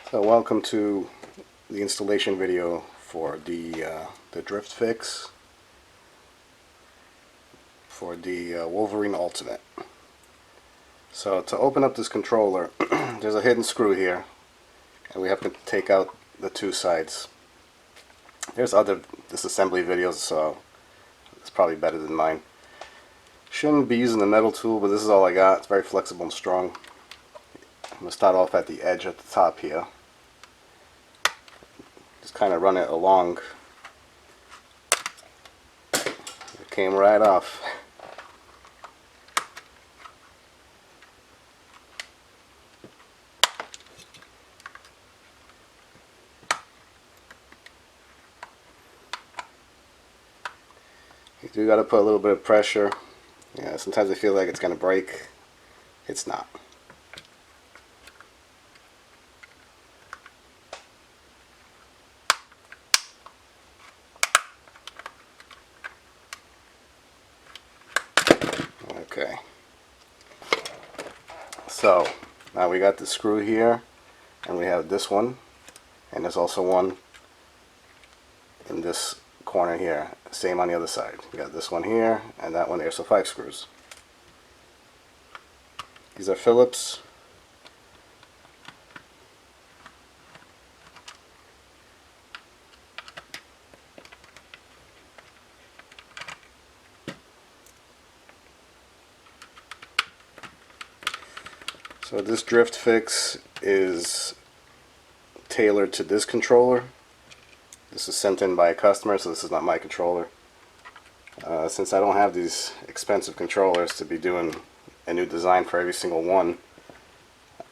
So welcome to the installation video for the drift fix for the Wolverine Ultimate. So to open up this controller, there's a hidden screw here, and we have to take out the two sides. There's other disassembly videos, so it's probably better than mine. Shouldn't be using the metal tool, but this is all I got. It's very flexible and strong. I'm going to start off at the edge at the top here. Just kind of run it along. It came right off. You do got to put a little bit of pressure. Yeah, sometimes I feel like it's going to break. It's not. Okay. So now we got the screw here, and we have this one, and there's also one in this corner here. Same on the other side. We got this one here and that one there, so 5 screws. These are Phillips. So this drift fix is tailored to this controller. This is sent in by a customer, so this is not my controller. Since I don't have these expensive controllers to be doing a new design for every single one,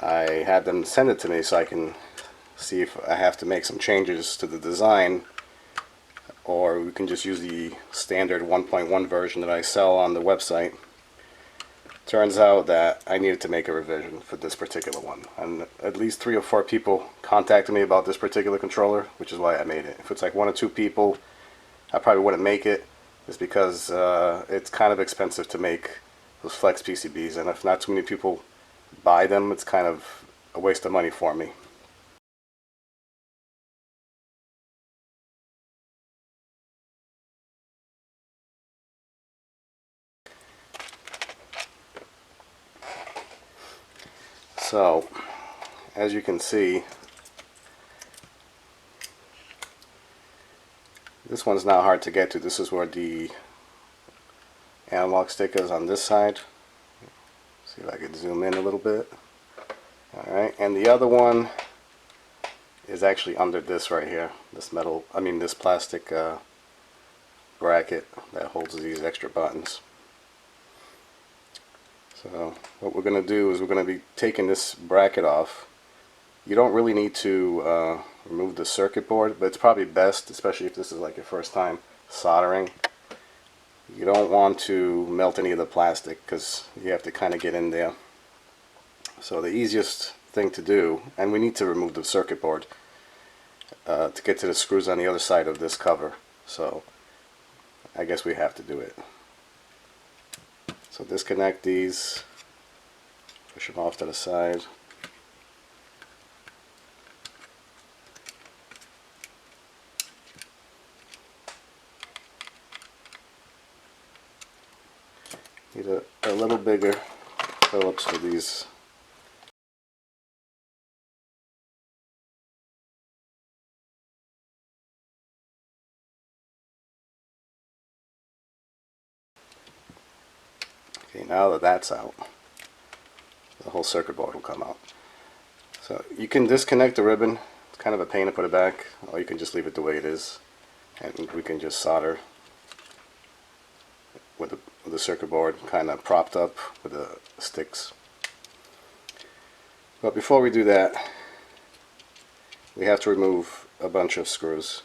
I had them send it to me so I can see if I have to make some changes to the design, or we can just use the standard 1.1 version that I sell on the website. Turns out that I needed to make a revision for this particular one, and at least 3 or 4 people contacted me about this particular controller, which is why I made it. If it's like 1 or 2 people, I probably wouldn't make it, just because it's kind of expensive to make those flex PCBs, and if not too many people buy them, it's kind of a waste of money for me. So, as you can see, this one's not hard to get to. This is where the analog stick is on this side. See if I can zoom in a little bit. Alright, and the other one is actually under this right here. This this plastic bracket that holds these extra buttons. So what we're going to do is we're going to be taking this bracket off. You don't really need to remove the circuit board, but it's probably best, especially if this is like your first time soldering. You don't want to melt any of the plastic because you have to kind of get in there. So the easiest thing to do, and we need to remove the circuit board to get to the screws on the other side of this cover. So I guess we have to do it. So disconnect these, push them off to the side. Need a little bigger Phillips for these. Okay, now that that's out, the whole circuit board will come out. So you can disconnect the ribbon. It's kind of a pain to put it back, or you can just leave it the way it is, and we can just solder with the circuit board kind of propped up with the sticks. But before we do that, we have to remove a bunch of screws.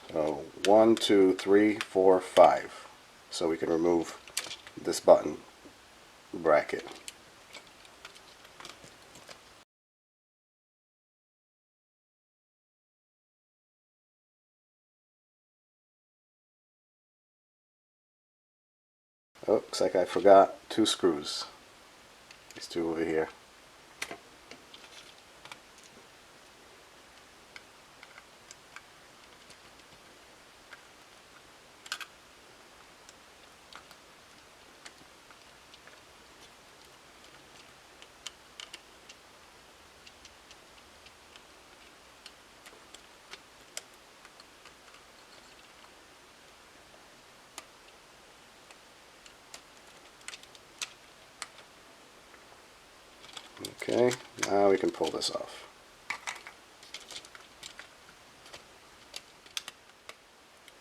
1, 2, 3, 4, 5. So we can remove this button bracket. Oh, looks like I forgot 2 screws. These 2 over here. Okay, now we can pull this off.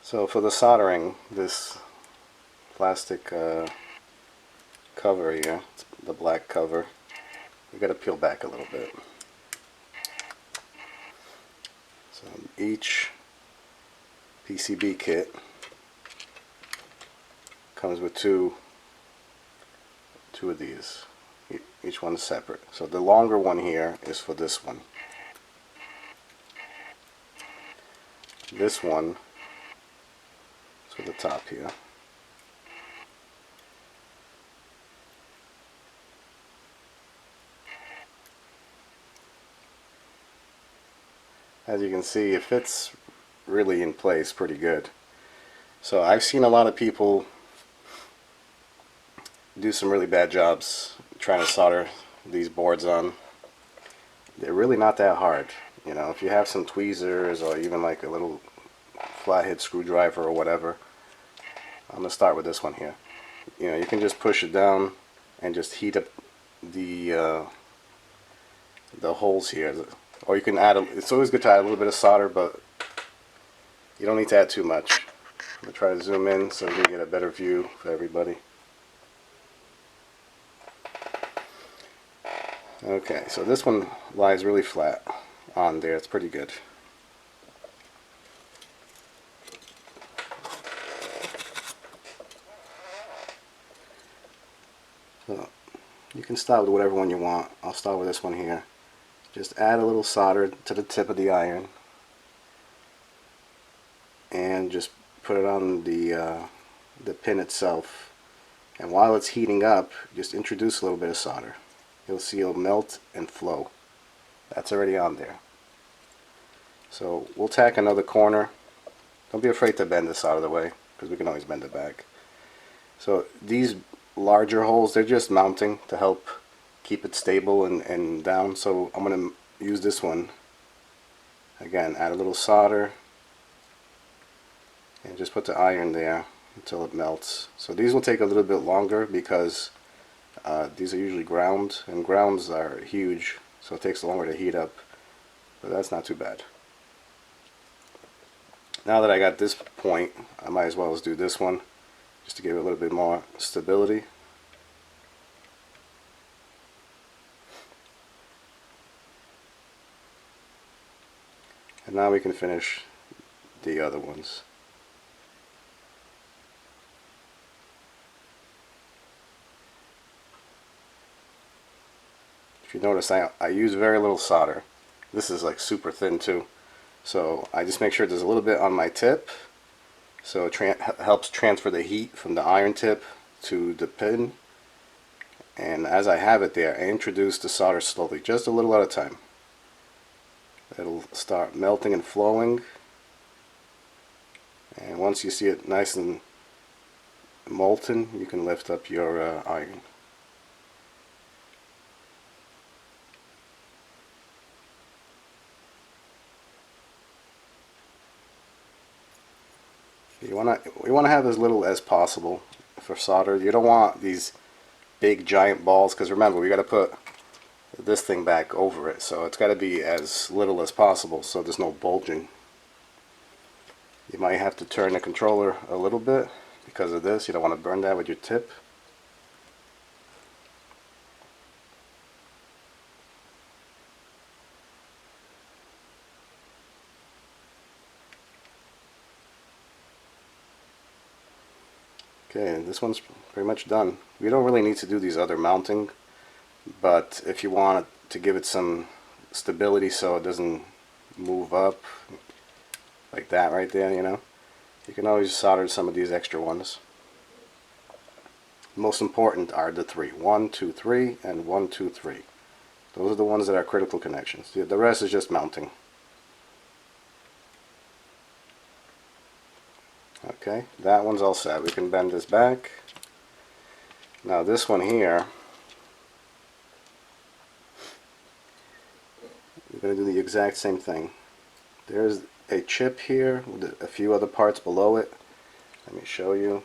So for the soldering, this plastic cover here, the black cover, you got to peel back a little bit. So each PCB kit comes with two of these. Each one's separate. So the longer one here is for this one. This one is for the top here. As you can see, it fits really in place pretty good. So I've seen a lot of people do some really bad jobs trying to solder these boards on. They're really not that hard. You know, if you have some tweezers or even like a little flathead screwdriver or whatever. I'm going to start with this one here. You know, you can just push it down and just heat up the holes here. Or you can add, it's always good to add a little bit of solder, but you don't need to add too much. I'm going to try to zoom in so we can get a better view for everybody. Okay, so this one lies really flat on there. It's pretty good. So you can start with whatever one you want. I'll start with this one here. Just add a little solder to the tip of the iron and just put it on the pin itself. And while it's heating up, just introduce a little bit of solder. You'll see it'll melt and flow. That's already on there. So we'll tack another corner. Don't be afraid to bend this out of the way, because we can always bend it back. So these larger holes, they're just mounting to help keep it stable and down. So I'm going to use this one. Again, add a little solder and just put the iron there until it melts. So these will take a little bit longer because these are usually ground, and grounds are huge, so it takes longer to heat up, but that's not too bad. Now that I got this point, I might as well do this one just to give it a little bit more stability. And now we can finish the other ones. If you notice, I use very little solder. This is like super thin too. So I just make sure there's a little bit on my tip, so it helps transfer the heat from the iron tip to the pin. And as I have it there, I introduce the solder slowly, just a little at a time. It'll start melting and flowing. And once you see it nice and molten, you can lift up your iron. You want to have as little as possible for solder. You don't want these big giant balls, because remember, we got to put this thing back over it, so it's got to be as little as possible so there's no bulging. You might have to turn the controller a little bit because of this. You don't want to burn that with your tip. Okay, this one's pretty much done. We don't really need to do these other mounting, but if you want to give it some stability so it doesn't move up like that right there, you know, you can always solder some of these extra ones. Most important are the three: 1, 2, 3, and 1, 2, 3. Those are the ones that are critical connections. The rest is just mounting. Okay, that one's all set. We can bend this back. Now this one here, we're going to do the exact same thing. There's a chip here with a few other parts below it. Let me show you.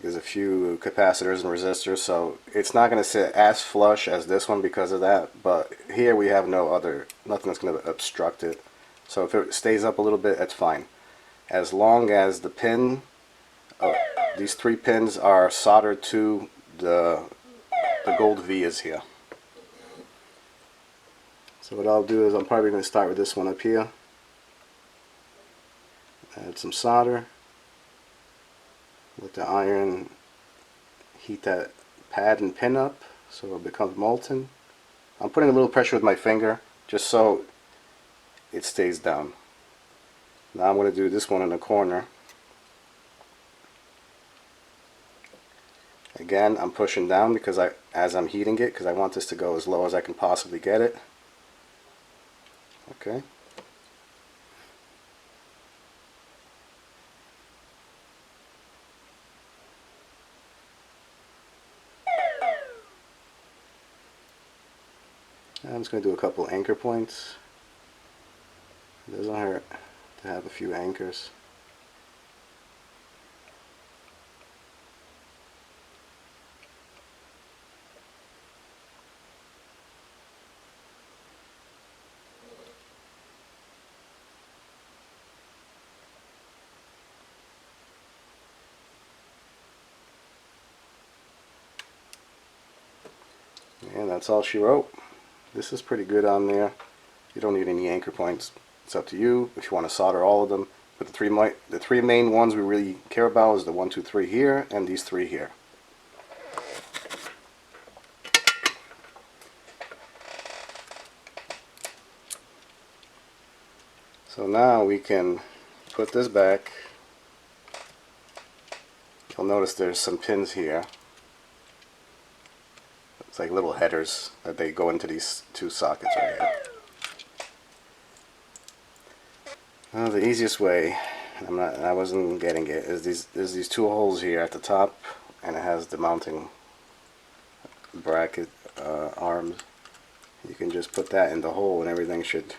There's few capacitors and resistors, so it's not going to sit as flush as this one because of that, but here we have nothing that's going to obstruct it. So if it stays up a little bit, that's fine. As long as the pin, these 3 pins are soldered to the gold vias here. So what I'll do is I'm probably going to start with this one up here. Add some solder. Let the iron heat that pad and pin up so it becomes molten. I'm putting a little pressure with my finger just so it stays down. Now I'm going to do this one in the corner. Again, I'm pushing down because as I'm heating it, because I want this to go as low as I can possibly get it. Okay. I'm just going to do a couple anchor points. It doesn't hurt to have a few anchors. And that's all she wrote. This is pretty good on there. You don't need any anchor points. It's up to you if you want to solder all of them. But the three main ones we really care about is the 1, 2, 3 here and these 3 here. So now we can put this back. You'll notice there's some pins here. It's like little headers that they go into these 2 sockets right here. Well, the easiest way, I wasn't getting it, is there's these 2 holes here at the top, and it has the mounting bracket arms. You can just put that in the hole and everything should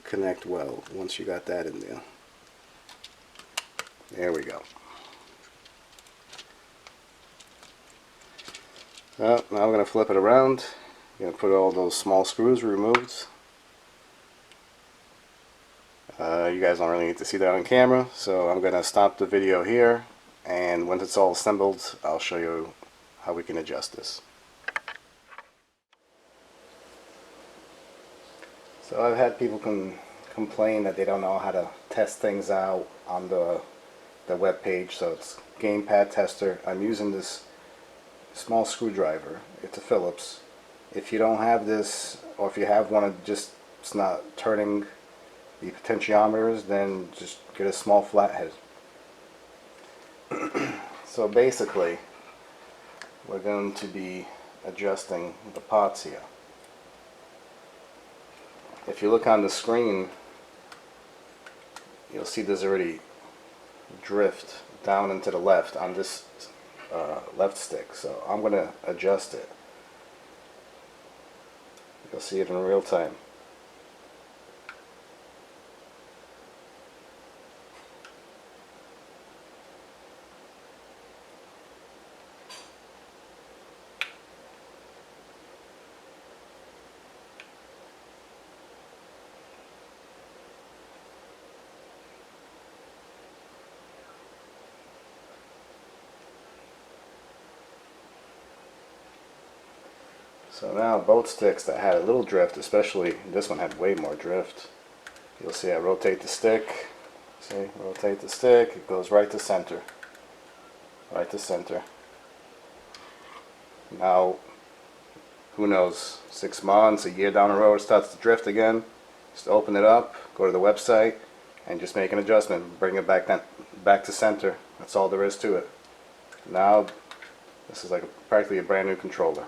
connect well once you got that in there. There we go. Well, now we're going to flip it around. You're going to put all those small screws removed. You guys don't really need to see that on camera, so I'm going to stop the video here, and once it's all assembled, I'll show you how we can adjust this. So I've had people complain that they don't know how to test things out on the web page, so it's gamepad tester. I'm using this small screwdriver. It's a Phillips. If you don't have this, or if you have one that just it's not turning the potentiometers, then just get a small flathead. So basically we're going to be adjusting the pots here. If you look on the screen, you'll see there's already drift down and to the left on this left stick, so I'm going to adjust it. You'll see it in real time. So now both sticks that had a little drift, especially this one had way more drift. You'll see I rotate the stick. See, rotate the stick, it goes right to center. Right to center. Now, who knows, 6 months, a year down the road it starts to drift again. Just open it up, go to the website, and just make an adjustment. Bring it back to center. That's all there is to it. Now, this is like practically a brand new controller.